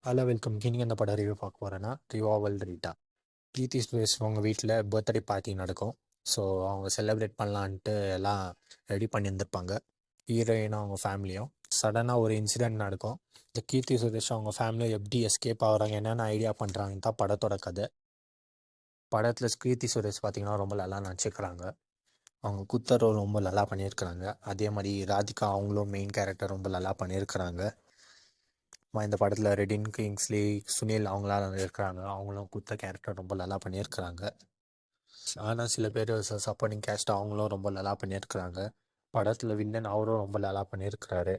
Hello welcome. இன்னைக்கு என்ன படம் ரிவ்யூ பார்க்க போகிறேன்னா ரிவால்வர் ரீட்டா. கீர்த்தி சுரேஷ் அவங்க வீட்டில் பர்த்டே பார்ட்டி நடக்கும். ஸோ அவங்க செலிப்ரேட் பண்ணலான்ட்டு எல்லாம் ரெடி பண்ணியிருந்திருப்பாங்க. ஹீரோயினும் அவங்க ஃபேமிலியும் சடனாக ஒரு இன்சிடென்ட் நடக்கும். இந்த கீர்த்தி சுரேஷ் அவங்க ஃபேமிலியும் எப்படி எஸ்கேப் ஆகுறாங்க, என்னென்ன ஐடியா பண்ணுறாங்கன்னு தான் படத்தோட கதை. படத்தில் கீர்த்தி சுரேஷ் பார்த்தீங்கன்னா ரொம்ப நல்லா நடிச்சிக்கிறாங்க. அவங்க குத்தர் ரோல் ரொம்ப நல்லா பண்ணியிருக்கிறாங்க. அதே மாதிரி ராதிகா அவங்களும் மெயின் கேரக்டர் ரொம்ப நல்லா பண்ணியிருக்கிறாங்க. இந்த படத்தில் ரெடின் கிங்ஸ்லி, சுனில் அவங்களாம் இருக்கிறாங்க. அவங்களும் குத்த கேரக்டர் ரொம்ப நல்லா பண்ணியிருக்கிறாங்க. ஆனால் சில பேர் சப்போர்ட்டிங் கேஸ்ட் அவங்களும் ரொம்ப நல்லா பண்ணியிருக்கிறாங்க. படத்தில் வில்லன் அவரும் ரொம்ப நல்லா பண்ணியிருக்கிறாரு.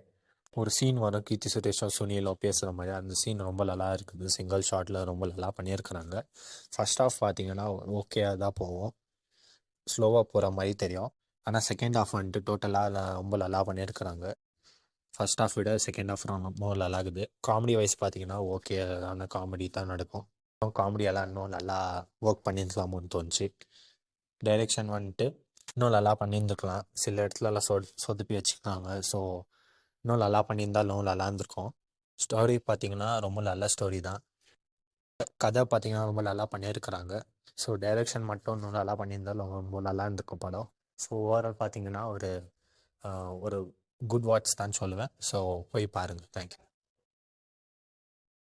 ஒரு சீன் வரும், கீர்த்தி சுரேஷும் சுனிலும் பேசுகிற மாதிரி. அந்த சீன் ரொம்ப நல்லா இருக்குது. சிங்கிள் ஷாட்டில் ரொம்ப நல்லா பண்ணியிருக்கிறாங்க. ஃபர்ஸ்ட் ஹாஃப் பார்த்தீங்கன்னா ஓகேயாக தான் போகும், ஸ்லோவாக போகிற மாதிரி தெரியும். ஆனால் செகண்ட் ஹாஃப் வந்துட்டு டோட்டலாக ரொம்ப நல்லா பண்ணியிருக்கிறாங்க. ஃபர்ஸ்ட் ஹாஃப் விட செகண்ட் ஹாஃப் ரொம்ப நல்லா இருக்குது. காமெடி வைஸ் பார்த்தீங்கன்னா ஓகேயான காமெடி தான் நடக்கும். காமெடியெல்லாம் இன்னும் நல்லா ஒர்க் பண்ணியிருக்கலாமோன்னு தோணுச்சு. டைரெக்ஷன் வந்துட்டு இன்னும் நல்லா பண்ணியிருந்துருக்கலாம். சில இடத்துலலாம் சொதுப்பி வச்சுருக்காங்க. ஸோ இன்னும் நல்லா பண்ணியிருந்தாலும் நல்லா இருந்திருக்கும். ஸ்டோரி பார்த்தீங்கன்னா ரொம்ப நல்ல ஸ்டோரி தான். கதை பார்த்தீங்கன்னா ரொம்ப நல்லா பண்ணியிருக்கிறாங்க. ஸோ டைரெக்ஷன் மட்டும் இன்னும் நல்லா பண்ணியிருந்தாலும் ரொம்ப நல்லா இருந்திருக்கும் படம். ஸோ ஓவரால் பார்த்தீங்கன்னா ஒரு ஒரு குட் வாட்ச் தான் சொல்லுவேன். ஸோ போய் பாருங்கள். தேங்க்யூ.